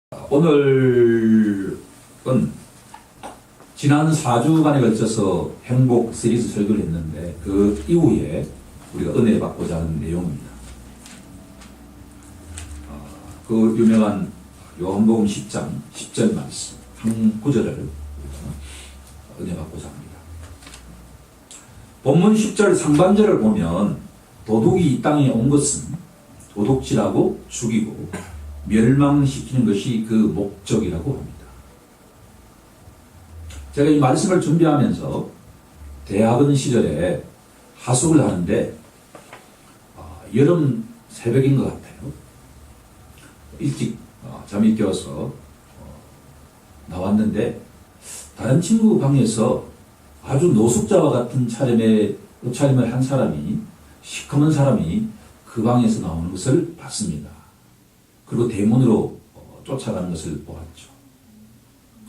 오늘은 지난 4주간에 걸쳐서 행복 시리즈 설교를 했는데 그 이후에 우리가 은혜 받고자 하는 내용입니다. 그 유명한 요한복음 10장 10절 말씀 한 구절을 은혜 받고자 합니다. 본문 10절 상반절을 보면 도둑이 이 땅에 온 것은 도둑질하고 죽이고 멸망시키는 것이 그 목적이라고 합니다. 제가 이 말씀을 준비하면서 대학원 시절에 하숙을 하는데 여름 새벽인 것 같아요. 일찍 잠이 깨어서 나왔는데 다른 친구 방에서 아주 노숙자와 같은 옷차림을 한 사람이, 시커먼 사람이 그 방에서 나오는 것을 봤습니다. 그리고 대문으로 쫓아가는 것을 보았죠.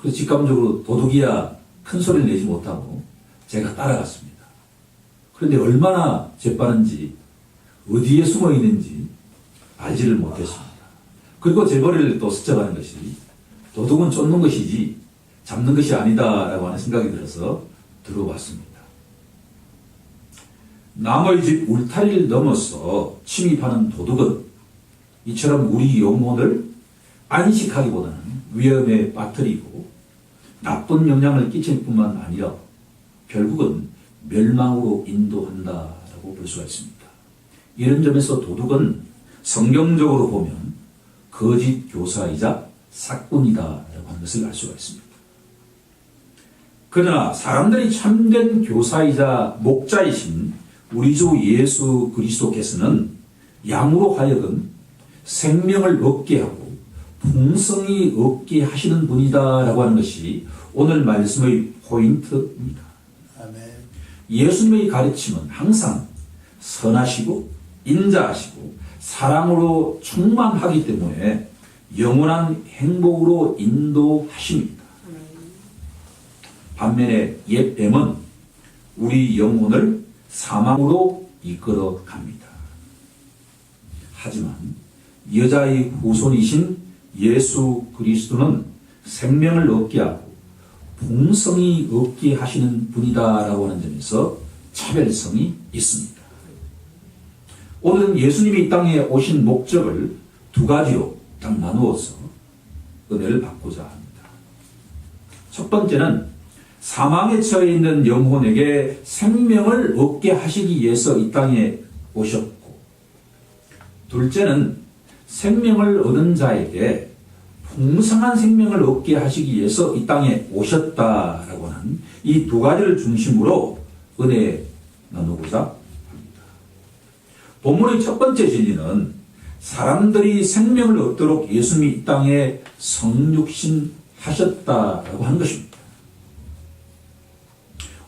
그래서 직감적으로 도둑이야 큰 소리를 내지 못하고 제가 따라갔습니다. 그런데 얼마나 재빠른지 어디에 숨어 있는지 알지를 못했습니다. 그리고 제 머리를 또 스쳐가는 것이 도둑은 쫓는 것이지 잡는 것이 아니다라고 하는 생각이 들어서 들어왔습니다. 남의 집 울타리를 넘어서 침입하는 도둑은 이처럼 우리 영혼을 안식하기보다는 위험에 빠뜨리고 나쁜 영향을 끼칠 뿐만 아니라 결국은 멸망으로 인도한다라고 볼 수가 있습니다. 이런 점에서 도둑은 성경적으로 보면 거짓 교사이자 사꾼이다라고 하는 것을 알 수가 있습니다. 그러나 사람들이 참된 교사이자 목자이신 우리 주 예수 그리스도께서는 양으로 하여금 생명을 얻게 하고 풍성히 얻게 하시는 분이다라고 하는 것이 오늘 말씀의 포인트입니다. 아멘. 예수님의 가르침은 항상 선하시고 인자하시고 사랑으로 충만하기 때문에 영원한 행복으로 인도하십니다. 반면에 옛 뱀은 우리 영혼을 사망으로 이끌어 갑니다. 하지만 여자의 후손이신 예수 그리스도는 생명을 얻게 하고 풍성히 얻게 하시는 분이다라고 하는 점에서 차별성이 있습니다. 오늘은 예수님이 이 땅에 오신 목적을 두 가지로 딱 나누어서 은혜를 받고자 합니다. 첫 번째는 사망에 처해 있는 영혼에게 생명을 얻게 하시기 위해서 이 땅에 오셨고, 둘째는 생명을 얻은 자에게 풍성한 생명을 얻게 하시기 위해서 이 땅에 오셨다라고 하는 이 두 가지를 중심으로 은혜 나누고자 합니다. 본문의 첫 번째 진리는 사람들이 생명을 얻도록 예수님이 이 땅에 성육신 하셨다라고 하는 것입니다.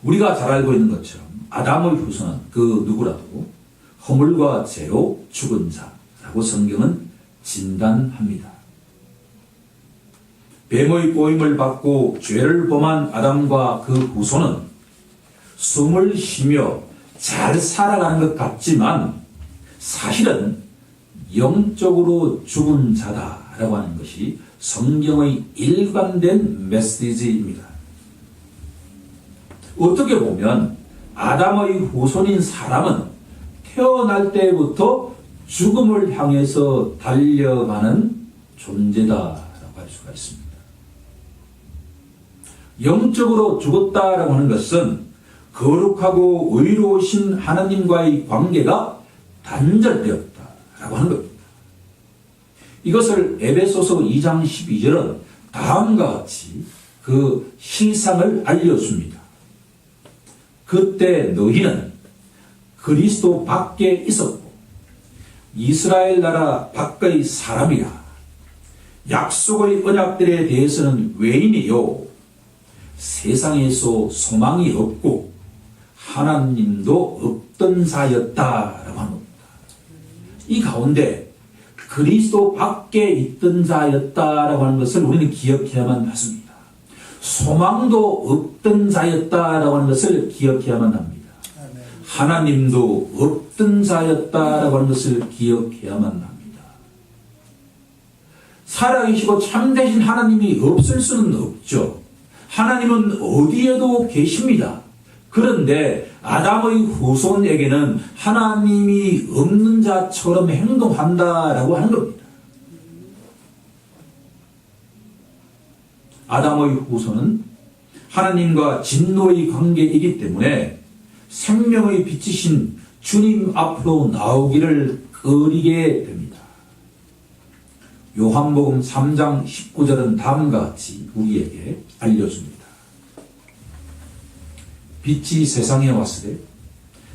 우리가 잘 알고 있는 것처럼 아담의 후손은 그 누구라도 허물과 죄로 죽은 자라고 성경은 진단합니다. 뱀의 꼬임을 받고 죄를 범한 아담과 그 후손은 숨을 쉬며 잘 살아가는 것 같지만 사실은 영적으로 죽은 자다라고 하는 것이 성경의 일관된 메시지입니다. 어떻게 보면 아담의 후손인 사람은 태어날 때부터 죽음을 향해서 달려가는 존재다라고 할 수가 있습니다. 영적으로 죽었다라고 하는 것은 거룩하고 의로우신 하나님과의 관계가 단절되었다라고 하는 겁니다. 이것을 에베소서 2장 12절은 다음과 같이 그 실상을 알려줍니다. 그때 너희는 그리스도 밖에 있었고 이스라엘 나라 밖의 사람이라. 약속의 언약들에 대해서는 외인이요 세상에서 소망이 없고 하나님도 없던 자였다라고 합니다. 이 가운데 그리스도 밖에 있던 자였다라고 하는 것을 우리는 기억해야만 하십니다. 소망도 없던 자였다라고 하는 것을 기억해야만 합니다. 하나님도 없던 자였다라고 하는 것을 기억해야만 합니다. 살아계시고 참되신 하나님이 없을 수는 없죠. 하나님은 어디에도 계십니다. 그런데 아담의 후손에게는 하나님이 없는 자처럼 행동한다라고 하는 겁니다. 아담의 후손은 하나님과 진노의 관계이기 때문에 생명의 빛이신 주님 앞으로 나오기를 꺼리게 됩니다. 요한복음 3장 19절은 다음과 같이 우리에게 알려줍니다. 빛이 세상에 왔으되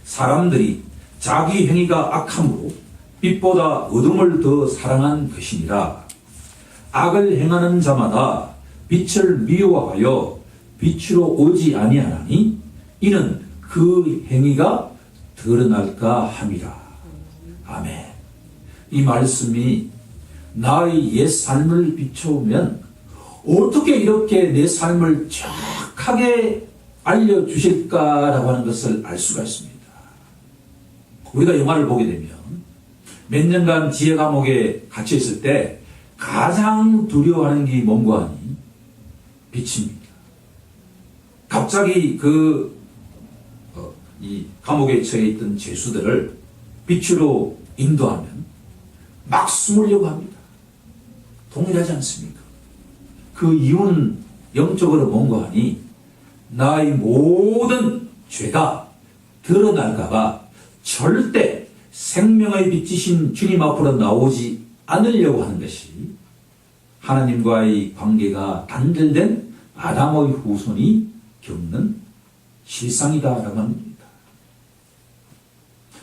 사람들이 자기 행위가 악함으로 빛보다 어둠을 더 사랑한 것이니라. 악을 행하는 자마다 빛을 미워하여 빛으로 오지 아니하나니 이는 그 행위가 드러날까 함이라. 아멘. 이 말씀이 나의 옛 삶을 비춰오면 어떻게 이렇게 내 삶을 정확하게 알려주실까라고 하는 것을 알 수가 있습니다. 우리가 영화를 보게 되면 몇 년간 지혜 감옥에 갇혀 있을 때 가장 두려워하는 게 뭔가 하니 빛입니다. 갑자기 이 감옥에 처해 있던 죄수들을 빛으로 인도하면 막 숨으려고 합니다. 동일하지 않습니까? 그 이유는 영적으로 뭔가 하니 나의 모든 죄가 드러날까봐 절대 생명의 빛이신 주님 앞으로 나오지 않으려고 하는 것이 하나님과의 관계가 단절된 아담의 후손이 겪는 실상이다라고 합니다.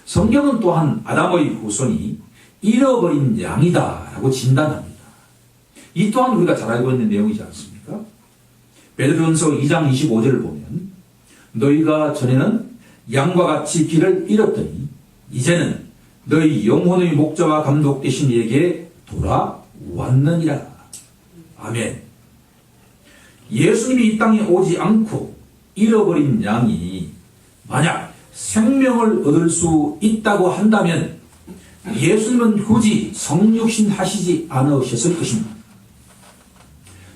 성경은 또한 아담의 후손이 잃어버린 양이다라고 진단합니다. 이 또한 우리가 잘 알고 있는 내용이지 않습니까? 베드로전서 2장 25절을 보면 너희가 전에는 양과 같이 길을 잃었더니 이제는 너희 영혼의 목자와 감독 되신 이에게 돌아왔느니라. 아멘. 예수님이 이 땅에 오지 않고 잃어버린 양이 만약 생명을 얻을 수 있다고 한다면 예수님은 굳이 성육신 하시지 않으셨을 것입니다.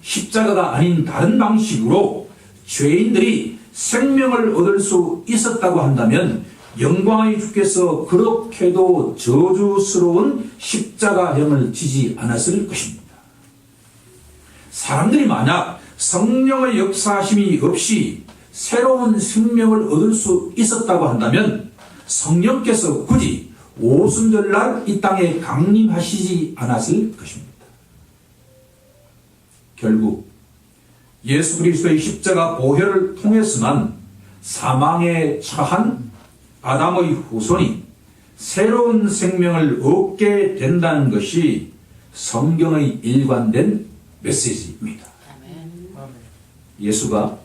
십자가가 아닌 다른 방식으로 죄인들이 생명을 얻을 수 있었다고 한다면 영광의 주께서 그렇게도 저주스러운 십자가형을 지지 않았을 것입니다. 사람들이 만약 성령의 역사하심이 없이 새로운 생명을 얻을 수 있었다고 한다면 성령께서 굳이 오순절날 이 땅에 강림하시지 않았을 것입니다. 결국 예수 그리스도의 십자가 보혈을 통해서만 사망에 처한 아담의 후손이 새로운 생명을 얻게 된다는 것이 성경의 일관된 메시지입니다. 예수가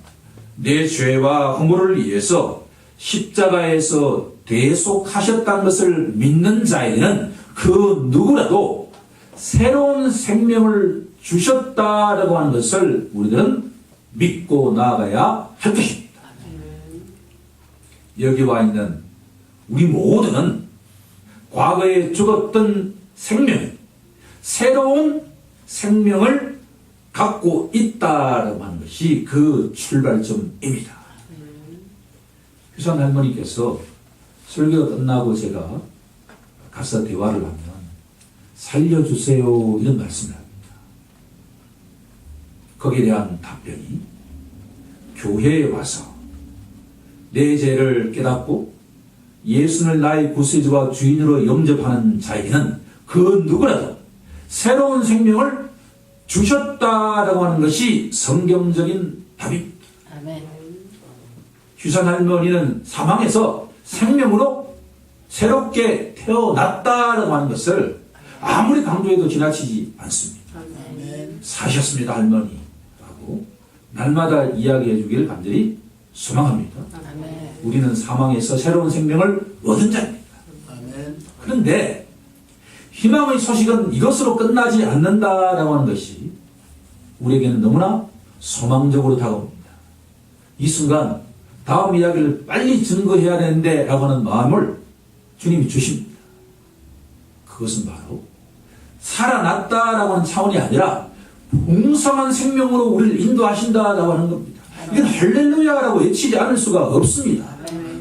내 죄와 허물을 위해서 십자가에서 대속하셨다는 것을 믿는 자에게는 그 누구라도 새로운 생명을 주셨다라고 하는 것을 우리들은 믿고 나아가야 할 것입니다. 여기 와 있는 우리 모두는 과거에 죽었던 생명, 새로운 생명을 갖고 있다라고 하는 것이 그 출발점입니다. 휴산 할머니께서 설교가 끝나고 제가 가서 대화를 하면 살려주세요 이런 말씀을 합니다. 거기에 대한 답변이 교회에 와서 내 죄를 깨닫고 예수를 나의 구세주와 주인으로 영접하는 자에게는 그 누구라도 새로운 생명을 주셨다라고 하는 것이 성경적인 답입니다. 아멘. 휴산 할머니는 사망에서 생명으로 새롭게 태어났다라고 하는 것을 아무리 강조해도 지나치지 않습니다. 아멘. 사셨습니다 할머니라고 날마다 이야기해 주기를 간절히 소망합니다. 아멘. 우리는 사망에서 새로운 생명을 얻은 자입니다. 아멘. 그런데 희망의 소식은 이것으로 끝나지 않는다라고 하는 것이 우리에게는 너무나 소망적으로 다가옵니다. 이 순간 다음 이야기를 빨리 증거해야 되는데 라고 하는 마음을 주님이 주십니다. 그것은 바로 살아났다라고 하는 차원이 아니라 풍성한 생명으로 우리를 인도하신다라고 하는 겁니다. 이건 할렐루야라고 외치지 않을 수가 없습니다.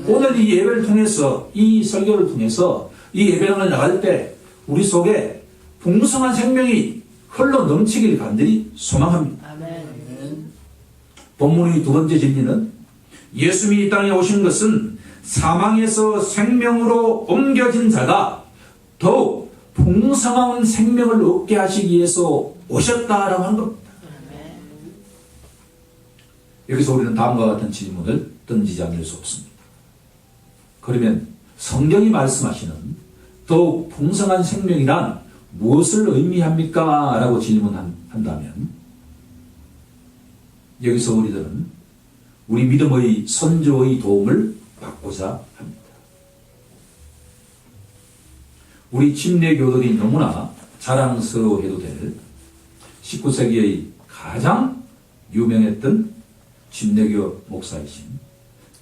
오늘 이 예배를 통해서, 이 설교를 통해서 이 예배당을 나갈 때 우리 속에 풍성한 생명이 흘러 넘치길 간절히 소망합니다. 본문의 두 번째 진리는 예수님이 이 땅에 오신 것은 사망에서 생명으로 옮겨진 자가 더욱 풍성한 생명을 얻게 하시기 위해서 오셨다라고 한 겁니다. 여기서 우리는 다음과 같은 질문을 던지지 않을 수 없습니다. 그러면 성경이 말씀하시는 더욱 풍성한 생명이란 무엇을 의미합니까? 라고 질문한다면 여기서 우리들은 우리 믿음의 선조의 도움을 받고자 합니다. 우리 침례교들이 너무나 자랑스러워해도 될 19세기의 가장 유명했던 침례교 목사이신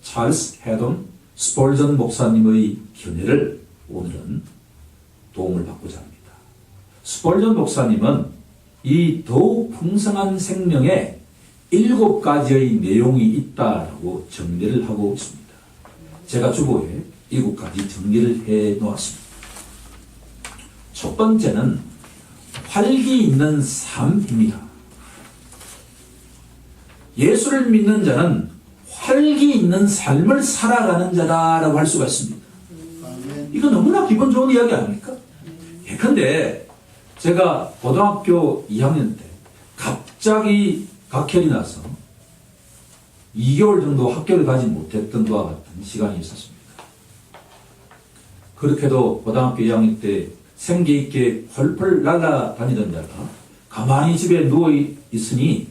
찰스 헤돈 스펄전 목사님의 견해를 오늘은 도움을 받고자 합니다. 스펄전 목사님은 이 더욱 풍성한 생명에 7가지의 내용이 있다라고 정리를 하고 있습니다. 제가 주보에 7가지 정리를 해 놓았습니다. 첫 번째는 활기 있는 삶입니다. 예수를 믿는 자는 활기 있는 삶을 살아가는 자다라고 할 수가 있습니다. 이거 너무나 기분 좋은 이야기 아닙니까? 예컨대 제가 고등학교 2학년 때 갑자기 각혈이 나서 2개월 정도 학교를 가지 못했던 것과 같은 시간이 있었습니다. 그렇게도 고등학교 2학년 때 생기 있게 펄펄 날아다니던 자가 가만히 집에 누워 있으니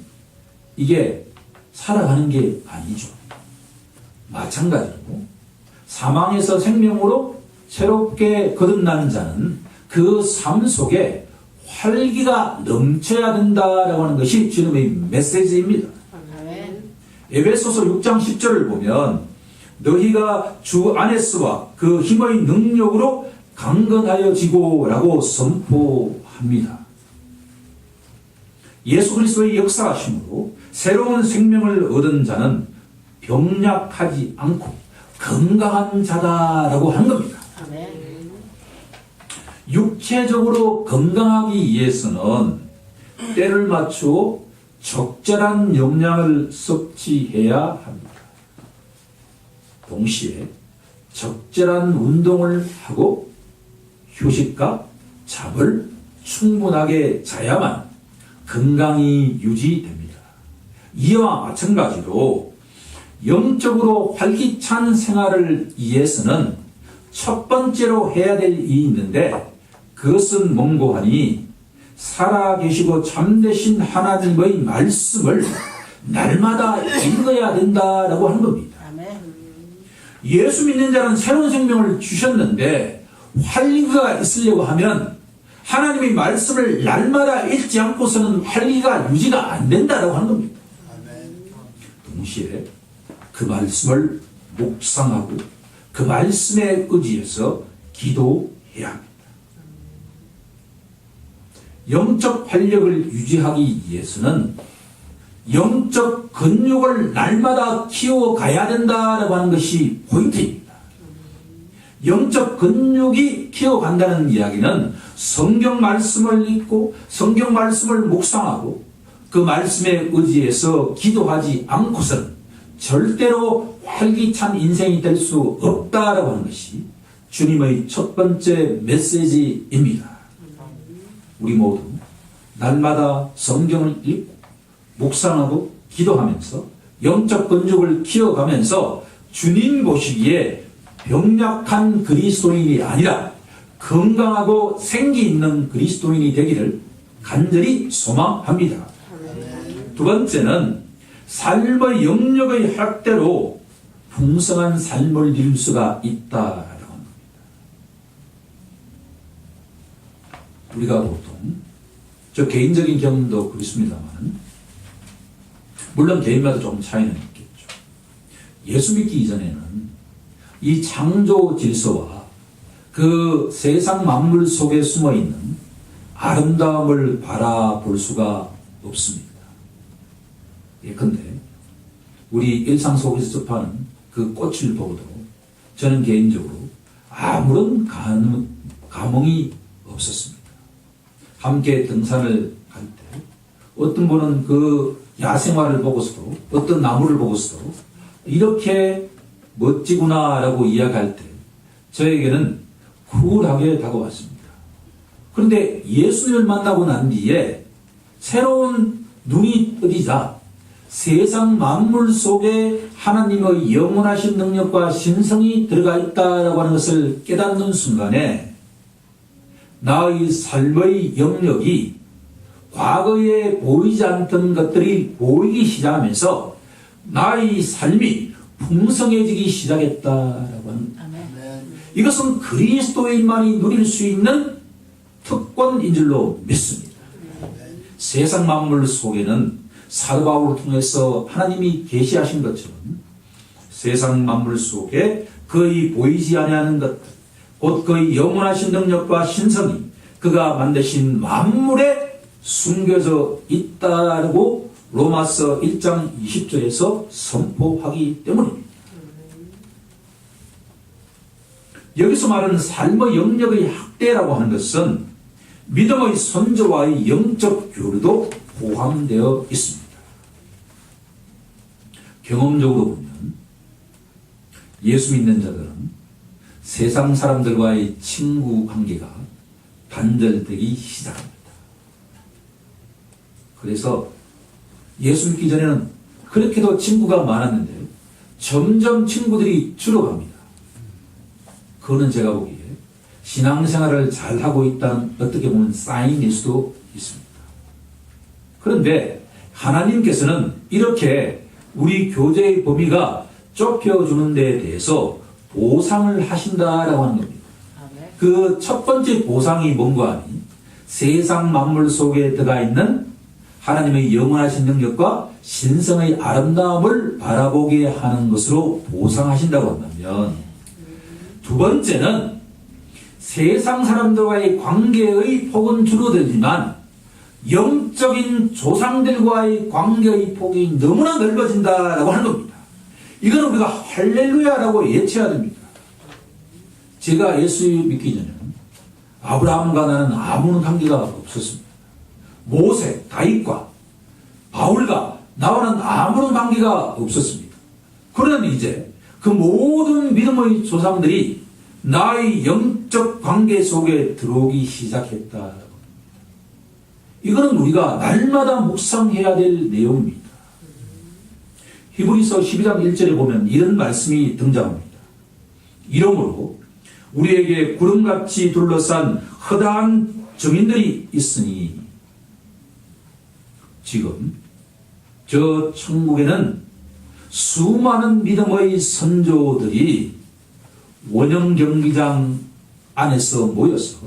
이게 살아가는 게 아니죠. 마찬가지로 사망에서 생명으로 새롭게 거듭나는 자는 그 삶 속에 활기가 넘쳐야 된다라고 하는 것이 주님의 메시지입니다. 에베소서 6장 10절을 보면 너희가 주 안에서와 그 힘의 능력으로 강건하여지고 라고 선포합니다. 예수 그리스도의 역사하심으로 새로운 생명을 얻은 자는 병약하지 않고 건강한 자다라고 하는 겁니다. 육체적으로 건강하기 위해서는 때를 맞추어 적절한 영양을 섭취해야 합니다. 동시에 적절한 운동을 하고 휴식과 잠을 충분하게 자야만 건강이 유지됩니다. 이와 마찬가지로 영적으로 활기찬 생활을 위해서는 첫 번째로 해야 될 일이 있는데 그것은 뭔고 하니 살아계시고 참되신 하나님의 말씀을 날마다 읽어야 된다라고 하는 겁니다. 예수 믿는 자는 새로운 생명을 주셨는데 활기가 있으려고 하면 하나님의 말씀을 날마다 읽지 않고서는 활기가 유지가 안 된다라고 하는 겁니다. 동시에 그 말씀을 묵상하고 그 말씀에 의지해서 기도해야 합니다. 영적 활력을 유지하기 위해서는 영적 근육을 날마다 키워가야 된다라고 하는 것이 포인트입니다. 영적 근육이 키워간다는 이야기는 성경 말씀을 읽고 성경 말씀을 묵상하고 그 말씀에 의지해서 기도하지 않고서는 절대로 활기찬 인생이 될 수 없다라고 하는 것이 주님의 첫 번째 메시지입니다. 우리 모두 날마다 성경을 읽고 묵상하고 기도하면서 영적 근육을 키워가면서 주님 보시기에 병약한 그리스도인이 아니라 건강하고 생기 있는 그리스도인이 되기를 간절히 소망합니다. 두 번째는 삶의 영역의 확대로 풍성한 삶을 이룰 수가 있다라고 합니다. 우리가 보통 저 개인적인 경험도 그렇습니다만 물론 개인마다 조금 차이는 있겠죠. 예수 믿기 이전에는 이 창조 질서와 그 세상 만물 속에 숨어있는 아름다움을 바라볼 수가 없습니다. 예컨대 우리 일상 속에서 접하는 그 꽃을 보고도 저는 개인적으로 아무런 감흥이 없었습니다. 함께 등산을 할 때 어떤 분은 그 야생화를 보고서도 어떤 나무를 보고서도 이렇게 멋지구나라고 이야기할 때 저에게는 쿨하게 다가왔습니다. 그런데 예수님을 만나고 난 뒤에 새로운 눈이 뜨이자 세상 만물 속에 하나님의 영원하신 능력과 신성이 들어가 있다라고 하는 것을 깨닫는 순간에 나의 삶의 영역이 과거에 보이지 않던 것들이 보이기 시작하면서 나의 삶이 풍성해지기 시작했다라고 합니다. 이것은 그리스도인만이 누릴 수 있는 특권인 줄로 믿습니다. 세상 만물 속에는 사도 바울을 통해서 하나님이 계시하신 것처럼 세상 만물 속에 거의 보이지 아니하는 것들, 곧 그의 영원하신 능력과 신성이 그가 만드신 만물에 숨겨져 있다고 로마서 1장 20절에서 선포하기 때문입니다. 여기서 말하는 삶의 영역의 확대라고 하는 것은 믿음의 선조와의 영적 교류도 포함되어 있습니다. 경험적으로 보면 예수 믿는 자들은 세상 사람들과의 친구 관계가 단절되기 시작합니다. 그래서 예수 믿기 전에는 그렇게도 친구가 많았는데 점점 친구들이 줄어갑니다. 그거는 제가 보기에 신앙생활을 잘하고 있다는 어떻게 보면 사인일 수도 있습니다. 그런데 하나님께서는 이렇게 우리 교제의 범위가 좁혀주는 데에 대해서 보상을 하신다라고 하는 겁니다. 그 첫 번째 보상이 뭔가 하니 세상 만물 속에 들어가 있는 하나님의 영원하신 능력과 신성의 아름다움을 바라보게 하는 것으로 보상하신다고 한다면, 두 번째는 세상 사람들과의 관계의 폭은 줄어들지만 영적인 조상들과의 관계의 폭이 너무나 넓어진다라고 하는 겁니다. 이건 우리가 할렐루야라고 예치해야 됩니다. 제가 예수 믿기 전에는 아브라함과 나는 아무런 관계가 없었습니다. 모세, 다윗과 바울과 나와는 아무런 관계가 없었습니다. 그러나 이제 그 모든 믿음의 조상들이 나의 영적 관계 속에 들어오기 시작했다라고 합니다. 이거는 우리가 날마다 묵상해야 될 내용입니다. 히브리서 12장 1절에 보면 이런 말씀이 등장합니다. 이러므로 우리에게 구름같이 둘러싼 허다한 증인들이 있으니, 지금 저 천국에는 수많은 믿음의 선조들이 원형 경기장 안에서 모여서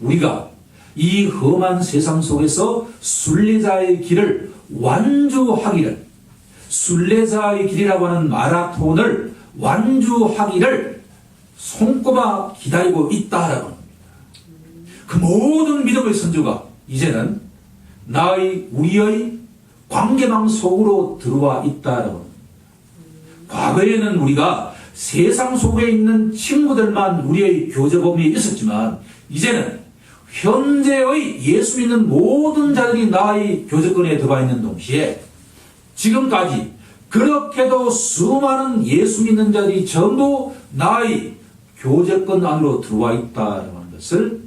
우리가 이 험한 세상 속에서 순례자의 길을 완주하기를, 순례자의 길이라고 하는 마라톤을 완주하기를 손꼽아 기다리고 있다라고 합니다. 그 모든 믿음의 선조가 이제는 우리의 관계망 속으로 들어와 있다라고 합니다. 과거에는 우리가 세상 속에 있는 친구들만 우리의 교제 범위에 있었지만 이제는 현재의 예수 믿는 모든 자들이 나의 교제권에 들어가 있는 동시에 지금까지 그렇게도 수많은 예수 믿는 자들이 전부 나의 교제권 안으로 들어와 있다라고 하는 것을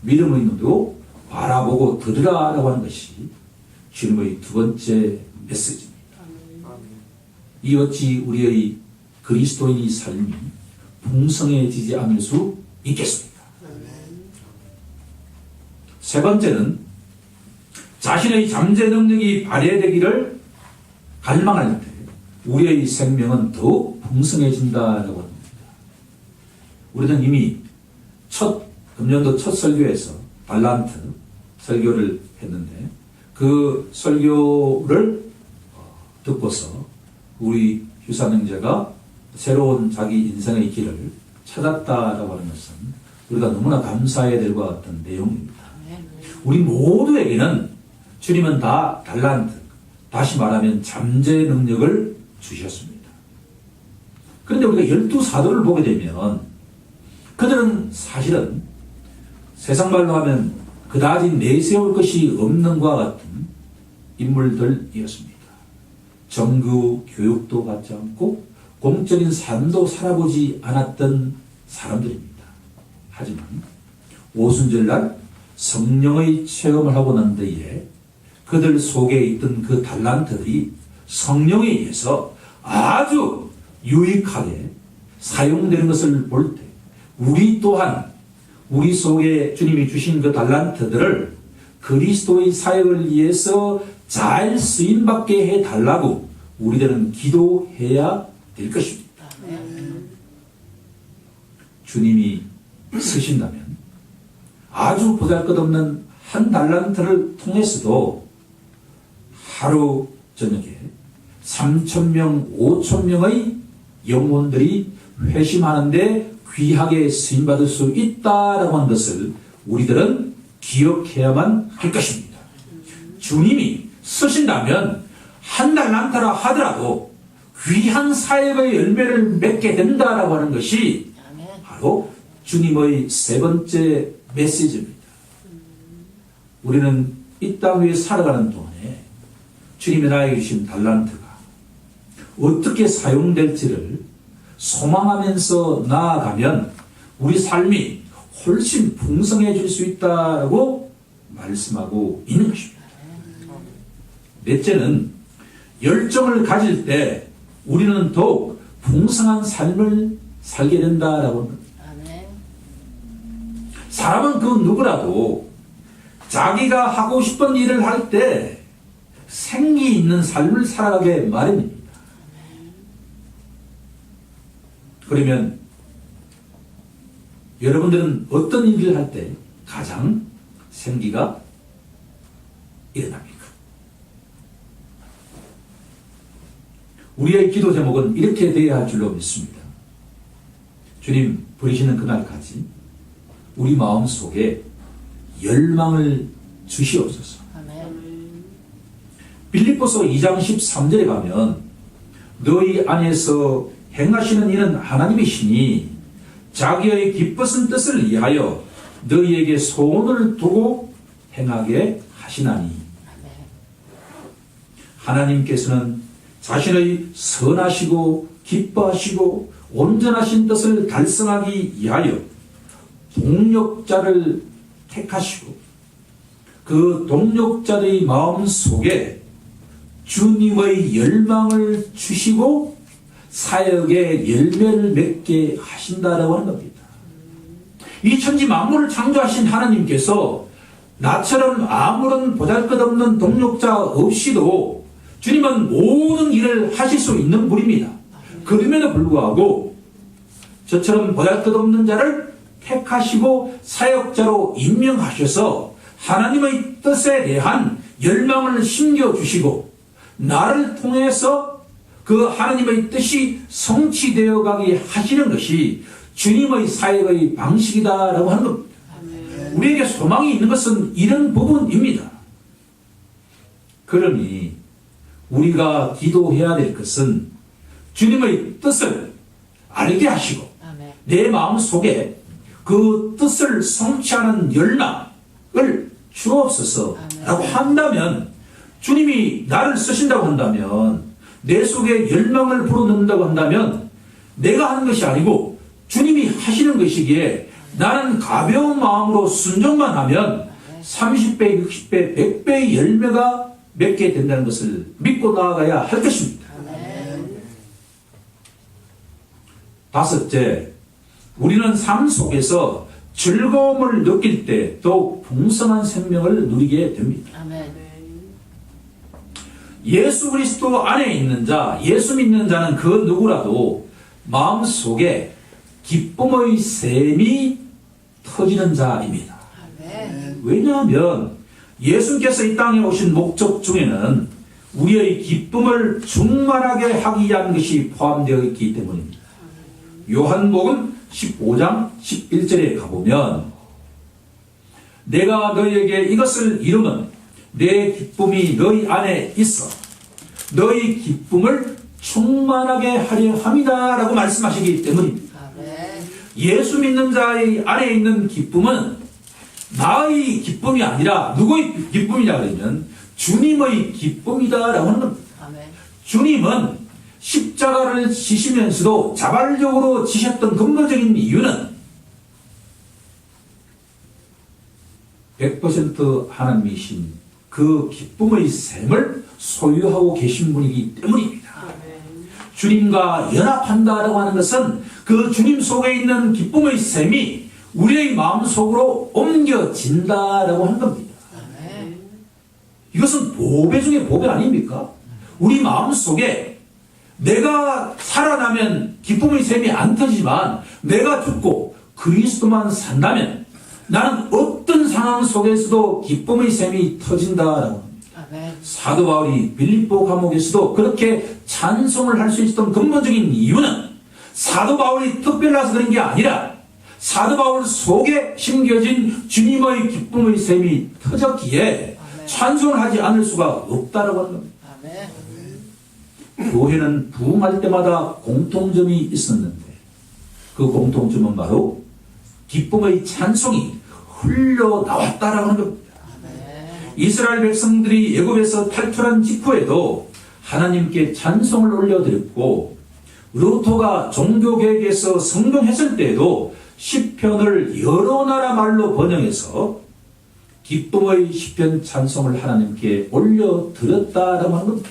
믿음의 눈으로 바라보고 들으라라고 하는 것이 주님의 두 번째 메시지입니다. 이 어찌 우리의 그리스도인의 삶이 풍성해지지 않을 수 있겠습니까? 세 번째는 자신의 잠재 능력이 발휘되기를 갈망할 때 우리의 생명은 더욱 풍성해진다라고 합니다. 우리는 이미 금년도 첫 설교에서 달란트 설교를 했는데 그 설교를 듣고서 우리 휴산 형제가 새로운 자기 인생의 길을 찾았다라고 하는 것은 우리가 너무나 감사해야 될 것 같은 내용입니다. 우리 모두에게는 주님은 다 달란트, 다시 말하면 잠재 능력을 주셨습니다. 그런데 우리가 12사도를 보게 되면 그들은 사실은 세상 말로 하면 그다지 내세울 것이 없는 것과 같은 인물들이었습니다. 정규 교육도 받지 않고 공적인 삶도 살아보지 않았던 사람들입니다. 하지만 오순절날 성령의 체험을 하고 난 뒤에 그들 속에 있던 그 달란트들이 성령에 의해서 아주 유익하게 사용되는 것을 볼 때 우리 또한 우리 속에 주님이 주신 그 달란트들을 그리스도의 사역을 위해서 잘 쓰임받게 해달라고 우리들은 기도해야 될 것입니다. 주님이 쓰신다면 아주 보잘것없는 한 달란트를 통해서도 하루 저녁에 3,000명, 5,000명의 영혼들이 회심하는데 귀하게 쓰임받을 수 있다라고 하는 것을 우리들은 기억해야만 할 것입니다. 주님이 쓰신다면 한 달란트라 하더라도 귀한 사역의 열매를 맺게 된다라고 하는 것이 바로 주님의 세 번째 메시지입니다. 우리는 이 땅 위에 살아가는 동안에 주님이 나에게 주신 달란트가 어떻게 사용될지를 소망하면서 나아가면 우리 삶이 훨씬 풍성해질 수 있다고 말씀하고 있는 것입니다. 넷째는 열정을 가질 때 우리는 더욱 풍성한 삶을 살게 된다라고 합니다. 사람은 그 누구라도 자기가 하고 싶은 일을 할 때 생기 있는 삶을 살아가게 마련입니다. 그러면 여러분들은 어떤 일을 할 때 가장 생기가 일어납니까? 우리의 기도 제목은 이렇게 되어야 할 줄로 믿습니다. 주님 부르시는 그날까지 우리 마음 속에 열망을 주시옵소서. 빌립보서 2장 13절에 가면 너희 안에서 행하시는 이는 하나님이시니 자기의 기쁘신 뜻을 위하여 너희에게 소원을 두고 행하게 하시나니. 하나님께서는 자신의 선하시고 기뻐하시고 온전하신 뜻을 달성하기 위하여 동력자를 택하시고 그 동력자의 마음 속에 주님의 열망을 주시고 사역의 열매를 맺게 하신다라고 하는 겁니다. 이 천지 만물을 창조하신 하나님께서 나처럼 아무런 보잘것없는 동력자 없이도 주님은 모든 일을 하실 수 있는 분입니다. 그럼에도 불구하고 저처럼 보잘것없는 자를 택하시고 사역자로 임명하셔서 하나님의 뜻에 대한 열망을 심겨주시고 나를 통해서 그 하나님의 뜻이 성취되어 가게 하시는 것이 주님의 사역의 방식이다라고 하는 겁니다. 우리에게 소망이 있는 것은 이런 부분입니다. 그러니 우리가 기도해야 될 것은 주님의 뜻을 알게 하시고 내 마음 속에 그 뜻을 성취하는 열망을 주옵소서라고 한다면 주님이 나를 쓰신다고 한다면 내 속에 열망을 불어넣는다고 한다면 내가 하는 것이 아니고 주님이 하시는 것이기에 나는 가벼운 마음으로 순종만 하면 30배, 60배, 100배의 열매가 맺게 된다는 것을 믿고 나아가야 할 것입니다. 다섯째, 우리는 삶 속에서 즐거움을 느낄 때 더욱 풍성한 생명을 누리게 됩니다. 예수 그리스도 안에 있는 자, 예수 믿는 자는 그 누구라도 마음속에 기쁨의 샘이 터지는 자입니다. 왜냐하면 예수께서 이 땅에 오신 목적 중에는 우리의 기쁨을 충만하게 하기 위한 것이 포함되어 있기 때문입니다. 요한복음 15장 11절에 가보면 내가 너희에게 이것을 이루면 내 기쁨이 너희 안에 있어 너희 기쁨을 충만하게 하려 함이다 라고 말씀하시기 때문입니다. 예수 믿는 자의 안에 있는 기쁨은 나의 기쁨이 아니라 누구의 기쁨이냐 그러면 주님의 기쁨이다 라고 하는 겁니다. 주님은 십자가를 지시면서도 자발적으로 지셨던 근본적인 이유는 100% 하나님이신 그 기쁨의 셈을 소유하고 계신 분이기 때문입니다. 주님과 연합한다라고 하는 것은 그 주님 속에 있는 기쁨의 셈이 우리의 마음속으로 옮겨진다라고 하는 겁니다. 이것은 보배 중에 보배 아닙니까? 우리 마음속에 내가 살아나면 기쁨의 셈이 안 터지지만 내가 죽고 그리스도만 산다면 나는 어떤 상황 속에서도 기쁨의 셈이 터진다라고 합니다. 사도 바울이 빌립보 감옥에서도 그렇게 찬송을 할 수 있었던 근본적인 이유는 사도 바울이 특별해서 그런 게 아니라 사도 바울 속에 심겨진 주님의 기쁨의 셈이 터졌기에 찬송을 하지 않을 수가 없다라고 하는 겁니다. 교회는 부흥할 때마다 공통점이 있었는데 그 공통점은 바로 기쁨의 찬송이 흘러나왔다라고 하는 겁니다. 이스라엘 백성들이 애굽에서 탈출한 직후에도 하나님께 찬송을 올려드렸고 루터가 종교개혁에서 성공했을 때에도 시편을 여러 나라 말로 번역해서 기쁨의 시편 찬송을 하나님께 올려드렸다라고 하는 겁니다.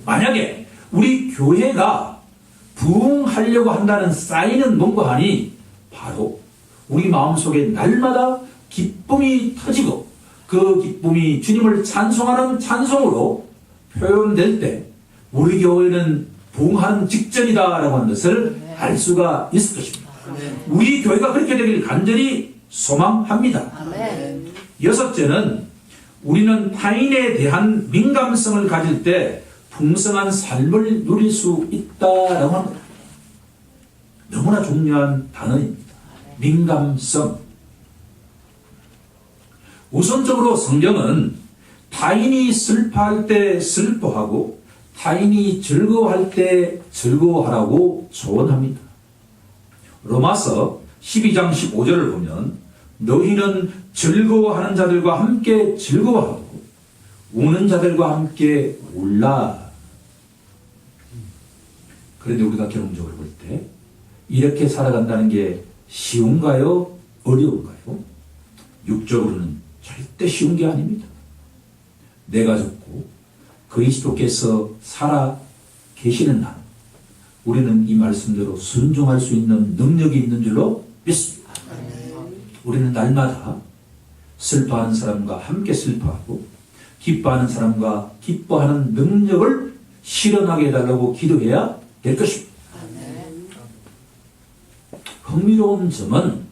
만약에 우리 교회가 부흥하려고 한다는 사인은 뭔가 하니 바로 우리 마음속에 날마다 기쁨이 터지고 그 기쁨이 주님을 찬송하는 찬송으로 표현될 때 우리 교회는 부흥하는 직전이다라고 하는 것을 알 수가 있을 것입니다. 우리 교회가 그렇게 되길 간절히 소망합니다. 여섯째는 우리는 타인에 대한 민감성을 가질 때 풍성한 삶을 누릴 수 있다라고 합니다. 너무나 중요한 단어입니다. 민감성. 우선적으로 성경은 타인이 슬퍼할 때 슬퍼하고 타인이 즐거워할 때 즐거워하라고 조언합니다. 로마서 12장 15절을 보면 너희는 즐거워하는 자들과 함께 즐거워하고 우는 자들과 함께 울라. 그런데 우리가 경험적으로 볼 때 이렇게 살아간다는 게 쉬운가요? 어려운가요? 육적으로는 절대 쉬운 게 아닙니다. 내가 죽고 그리스도께서 살아 계시는 날 우리는 이 말씀대로 순종할 수 있는 능력이 있는 줄로 믿습니다. 우리는 날마다 슬퍼하는 사람과 함께 슬퍼하고 기뻐하는 사람과 기뻐하는 능력을 실현하게 해달라고 기도해야 될 것입니다. 흥미로운 점은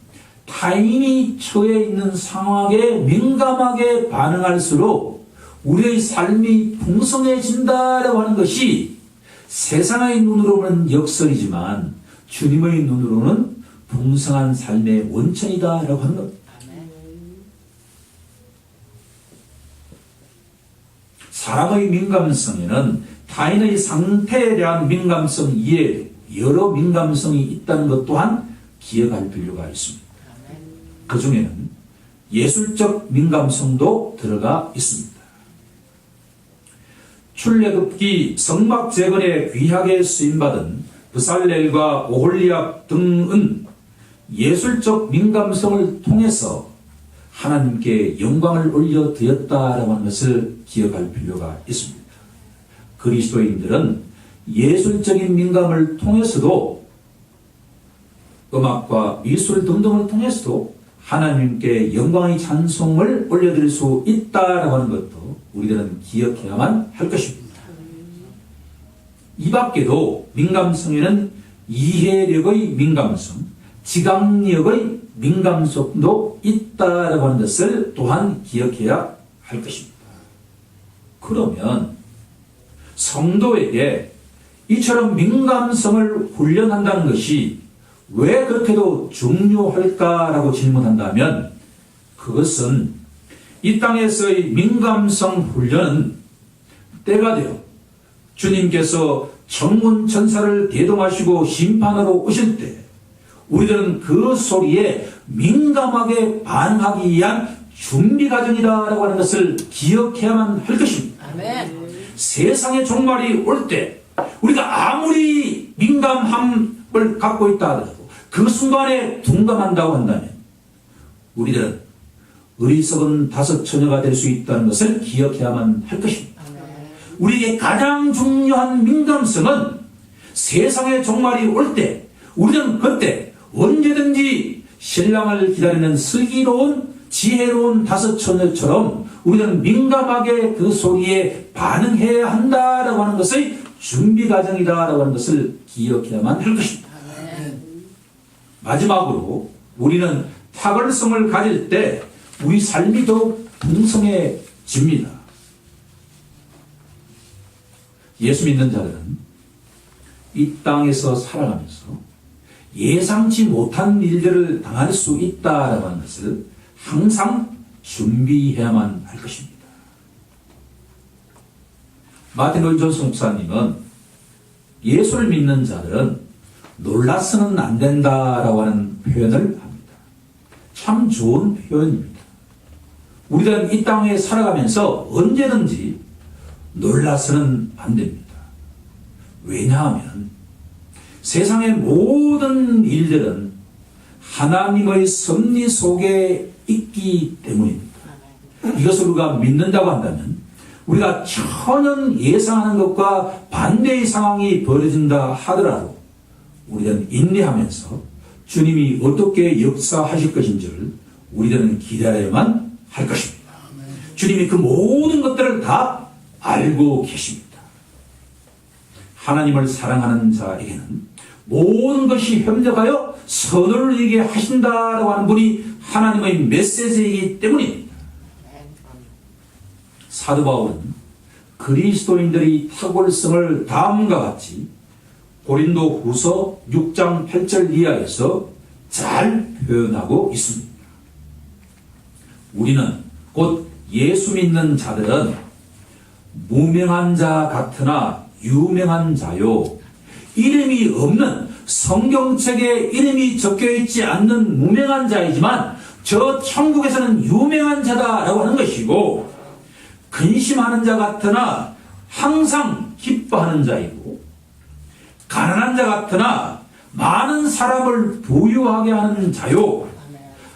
타인이 처해 있는 상황에 민감하게 반응할수록 우리의 삶이 풍성해진다라고 하는 것이 세상의 눈으로는 역설이지만 주님의 눈으로는 풍성한 삶의 원천이다라고 하는 겁니다. 사람의 민감성에는 타인의 상태에 대한 민감성 이외에 여러 민감성이 있다는 것 또한 기억할 필요가 있습니다. 그 중에는 예술적 민감성도 들어가 있습니다. 출애굽기 성막 재건에 귀하게 쓰임받은 브살렐과 오홀리압 등은 예술적 민감성을 통해서 하나님께 영광을 올려드렸다라고 하는 것을 기억할 필요가 있습니다. 그리스도인들은 예술적인 민감을 통해서도 음악과 미술 등등을 통해서도 하나님께 영광의 찬송을 올려드릴 수 있다라고 하는 것도 우리들은 기억해야만 할 것입니다. 이 밖에도 민감성에는 이해력의 민감성, 지각력의 민감성도 있다라고 하는 것을 또한 기억해야 할 것입니다. 그러면 성도에게 이처럼 민감성을 훈련한다는 것이 왜 그렇게도 중요할까라고 질문한다면 그것은 이 땅에서의 민감성 훈련은 때가 되어 주님께서 천군 천사를 대동하시고 심판하러 오실 때 우리들은 그 소리에 민감하게 반응하기 위한 준비 과정이다라고 하는 것을 기억해야만 할 것입니다. 아멘. 세상의 종말이 올 때 우리가 아무리 민감함을 갖고 있다 하더라도 그 순간에 둔감한다고 한다면 우리들은 어리석은 다섯 처녀가 될 수 있다는 것을 기억해야만 할 것입니다. 우리에게 가장 중요한 민감성은 세상의 종말이 올 때 우리는 그때 언제든지 신랑을 기다리는 슬기로운 지혜로운 다섯 처녀처럼 우리는 민감하게 그 소리에 반응해야 한다라고 하는 것의 준비 과정이다라고 하는 것을 기억해야만 할 것입니다. 마지막으로 우리는 탁월성을 가질 때 우리 삶이 더욱 풍성해집니다. 예수 믿는 자들은 이 땅에서 살아가면서 예상치 못한 일들을 당할 수 있다라고 하는 것을 항상 준비해야만 할 것입니다. 마틴 로이드 존스 목사님은 예수를 믿는 자들은 놀라서는 안 된다라고 하는 표현을 합니다. 참 좋은 표현입니다. 우리는 이 땅에 살아가면서 언제든지 놀라서는 안 됩니다. 왜냐하면 세상의 모든 일들은 하나님의 섭리 속에 있기 때문입니다. 이것을 우리가 믿는다고 한다면 우리가 전혀 예상하는 것과 반대의 상황이 벌어진다 하더라도 우리는 인내하면서 주님이 어떻게 역사하실 것인지를 우리들은 기다려야만 할 것입니다. 주님이 그 모든 것들을 다 알고 계십니다. 하나님을 사랑하는 자에게는 모든 것이 협력하여 선을 이루게 하신다라고 하는 분이 하나님의 메시지이기 때문입니다. 사도 바울은 그리스도인들이 탁월성을 다음과 같이 고린도 후서 6장 8절 이하에서 잘 표현하고 있습니다. 우리는 곧 예수 믿는 자들은 무명한 자 같으나 유명한 자요, 이름이 없는 성경책에 이름이 적혀있지 않는 무명한 자이지만 저 천국에서는 유명한 자다라고 하는 것이고, 근심하는 자 같으나 항상 기뻐하는 자이고, 가난한 자 같으나 많은 사람을 부유하게 하는 자요,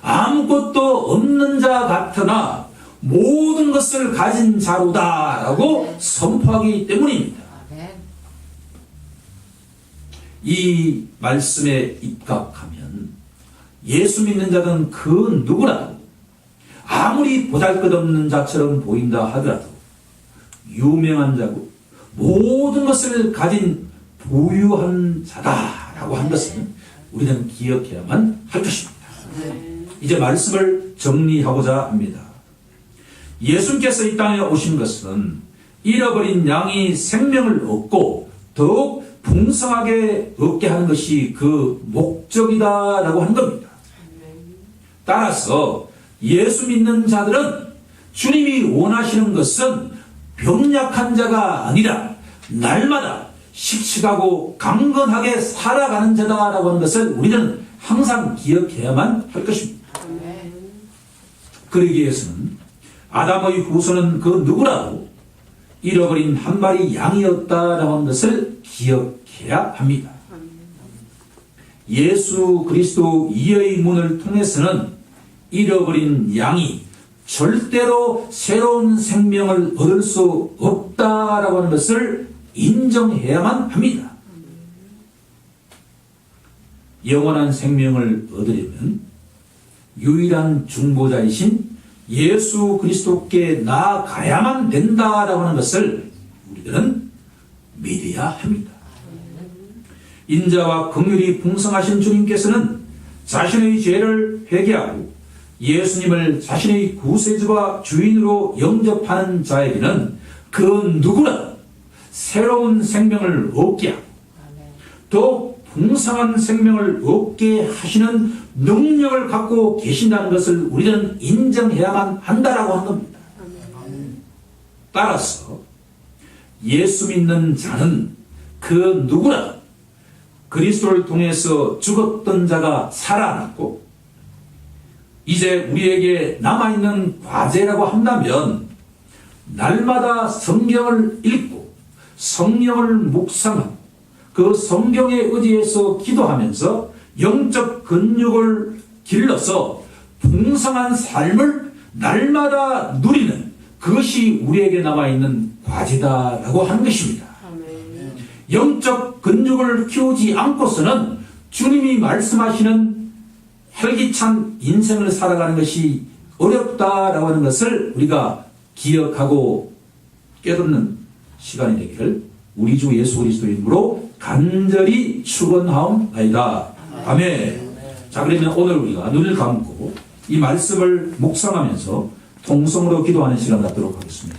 아무것도 없는 자 같으나 모든 것을 가진 자로다라고 선포하기 때문입니다. 이 말씀에 입각하면 예수 믿는 자는 그 누구라도 아무리 보잘것없는 자처럼 보인다 하더라도 유명한 자고 모든 것을 가진 부유한 자다라고 한 것은 우리는 기억해야만 할 것입니다. 이제 말씀을 정리하고자 합니다. 예수님께서 이 땅에 오신 것은 잃어버린 양이 생명을 얻고 더욱 풍성하게 얻게 하는 것이 그 목적이다라고 하는 겁니다. 따라서 예수 믿는 자들은 주님이 원하시는 것은 병약한 자가 아니라 날마다 씩씩하고 강건하게 살아가는 자다라고 하는 것을 우리는 항상 기억해야만 할 것입니다. 그러기 위해서는 아담의 후손은 그 누구라도 잃어버린 한 마리 양이었다라고 하는 것을 기억해야 합니다. 예수 그리스도 이의 문을 통해서는 잃어버린 양이 절대로 새로운 생명을 얻을 수 없다라고 하는 것을 인정해야만 합니다. 영원한 생명을 얻으려면 유일한 중보자이신 예수 그리스도께 나아가야만 된다라고 하는 것을 우리들은 믿어야 합니다. 인자와 긍휼이 풍성하신 주님께서는 자신의 죄를 회개하고 예수님을 자신의 구세주와 주인으로 영접하는 자에게는 그 누구나 새로운 생명을 얻게 하고 또 풍성한 생명을 얻게 하시는 능력을 갖고 계신다는 것을 우리는 인정해야만 한다라고 한 겁니다. 따라서 예수 믿는 자는 그 누구나 그리스도를 통해서 죽었던 자가 살아났고, 이제 우리에게 남아있는 과제라고 한다면 날마다 성경을 읽고 성령을 묵상하고 그 성경에 의지해서 기도하면서 영적 근육을 길러서 풍성한 삶을 날마다 누리는, 그것이 우리에게 남아있는 과제다라고 하는 것입니다. 영적 근육을 키우지 않고서는 주님이 말씀하시는 활기찬 인생을 살아가는 것이 어렵다라고 하는 것을 우리가 기억하고 깨닫는 시간이 되기를 우리 주 예수 그리스도의 이름으로 간절히 축원하옵나이다. 아멘. 자, 그러면 오늘 우리가 눈을 감고 이 말씀을 묵상하면서 통성으로 기도하는 시간 갖도록 하겠습니다.